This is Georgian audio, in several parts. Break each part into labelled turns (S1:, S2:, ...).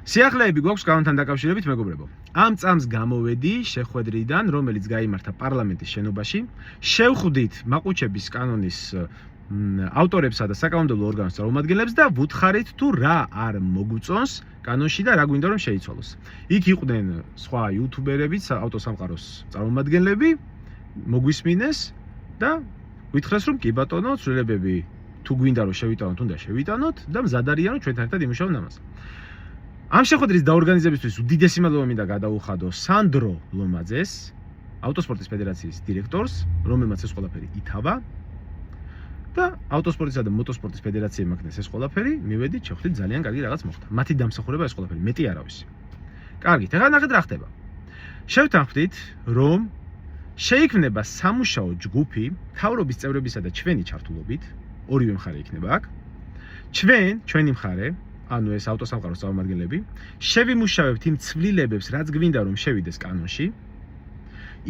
S1: სიახლეები გვაქვს კანონთან დაკავშირებით, მეგობრებო. ამ წამს გამოვედი შეხვედრიდან, რომელიც გაიმართა პარლამენტის შენობაში. შევხვდით მაყუჩების კანონის ავტორებსა და საკანონმდებლო ორგანოს წარმომადგენლებს და ვუთხარით თუ რა არ მოგვწონს კანონში და რა გვინდა რომ შეიცვალოს. იქ იყვნენ სხვა იუთუბერებიც, ავტოსამყაროს წარმომადგენლები, მოგვისმინეს და ვითხრეს რომ კი ბატონო, ცვლილებები თუ გვინდა რომ შევიტანოთ, უნდა შევიტანოთ და მზად არიან რომ ჩვენთან ერთად იმუშაოთ ამაზე. ამ შეხვედრის დაორგანიზებისთვის უდიდესი მადლობა მინდა გადაუხადო სანდრო ლომაძეს, ავტოსპორტის ფედერაციის დირექტორს, რომელმაც ეს ყველაფერი ითავა და ავტოსპორტისა და მოტოსპორტის ფედერაციამ აქნეს ეს ყველაფერი, მივედით, შევხვდით ძალიან კარგი რაღაც მოხდა. მათი დამსახურება ეს ყველაფერი, მეტი არავის. კარგით, ახლა ნახეთ რა ხდება. შევთანხმდით, რომ შეიქმნება სამუშაო ჯგუფი მთავრობის წევრებისა და ჩვენი ჩართულობით, ორივე მხარე იქნება აქ. ჩვენი მხარე ანუ ეს ავტოსამყაროს წარმომადგენლები, შევიმუშავებთ იმ ცვლილებებს, რაც გვინდა რომ შევიდეს კანონში,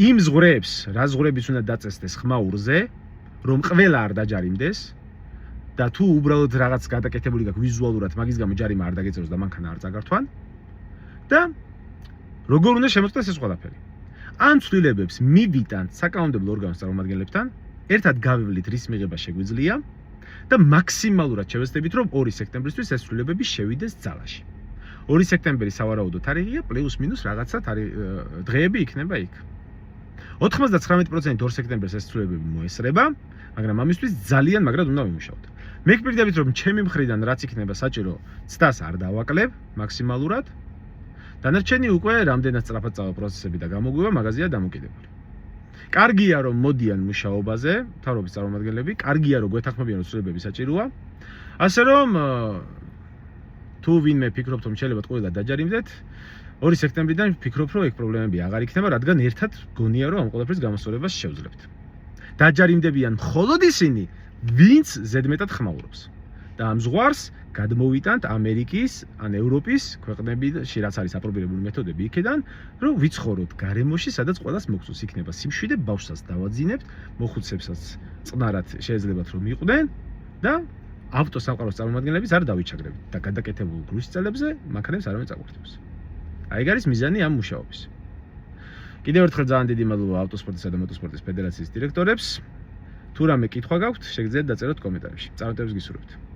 S1: იმ ზღვრებს, რა ზღვრებიც უნდა დაწესდეს ხმაურზე, რომ ყველა არ დაჯარიმდეს და თუ უბრალოდ რაღაც გადაკეთებული გაქვს ვიზუალურად, მაგის გამო ჯარიმა არ დაგეწეროს და მანქანა არ წაგართვან და როგორ უნდა შემოწმდეს ეს ყველაფერი. ამ ცვლილებებს მივიტანთ საკანონმდებლო ორგანოს წარმომადგენლებთან, ერთად გავივლით რის მიღება შეგვიძლია და მაქსიმალურად შევეცდებით, რომ 2 სექტემბრისთვის ეს ცვლილებები შევიდეს ძალაში. 2 სექტემბერი სავარაუდო თარიღია, პლუს მინუს რაღაცა დღეები იქნება იქ. 99% 2 სექტემბერს ეს ცვლილებები მოესწრება, მაგრამ ამისთვის ძალიან მაგრად უნდა ვიმუშაოთ. მე გპირდებით, რომ ჩემი მხრიდან რაც იქნება საჭირო, ცდას არ დავაკლებ მაქსიმალურად. დანარჩენი უკვე რამდენად სწრაფად წავა პროცესები და გამოგვივა მაგაზია დამოკიდებული. კარგია რომ მოდიან მუშაობაზე, მთავრობის წარმომადგენლები, კარგია რომ გვეთანხმებიან რომ ცვლილებები საჭიროა. ასე რომ თუ ვინმე ფიქრობთ რომ შეიძლება ყველა დაჯარიმდეთ, 2 სექტემბრიდან ვფიქრობ რომ ეგ პრობლემები აღარ იქნება, რადგან ერთად გონია რომ ამ ყველაფრის გამოსწორებას შევძლებთ. დაჯარიმდებიან მხოლოდ ისინი, ვინც ზედმეტად ხმაურობს. და ამ ზღვარს გადმოვიტანთ ამერიკის ან ევროპის ქვეყნებში, რაც არის აპრობირებული მეთოდები იქიდან, რომ ვიცხოვროთ გარემოში, სადაც ყველას მოგწონს, იქნება სიმშვიდე, ბავშვსაც დავაძინებთ, მოხუცებსაც წნარად შეეძლებათ რომ იყვნენ და ავტოსამყაროს წარმომადგენლებს არ დავიჩაგრებით და გადაკეთებულ გზის წელებზე მანქანებს არავინ წაგვართებს. აი ეს არის მიზანი ამ მუშაობის. კიდევ ერთხელ ძალიან დიდი მადლობა ავტოსპორტისა და მოტოსპორტის ფედერაციის დირექტორებს. თუ რამე კითხვა გაქვთ, შეგიძლიათ დაწეროთ კომენტარებში. წარმატებებს გისურვებთ.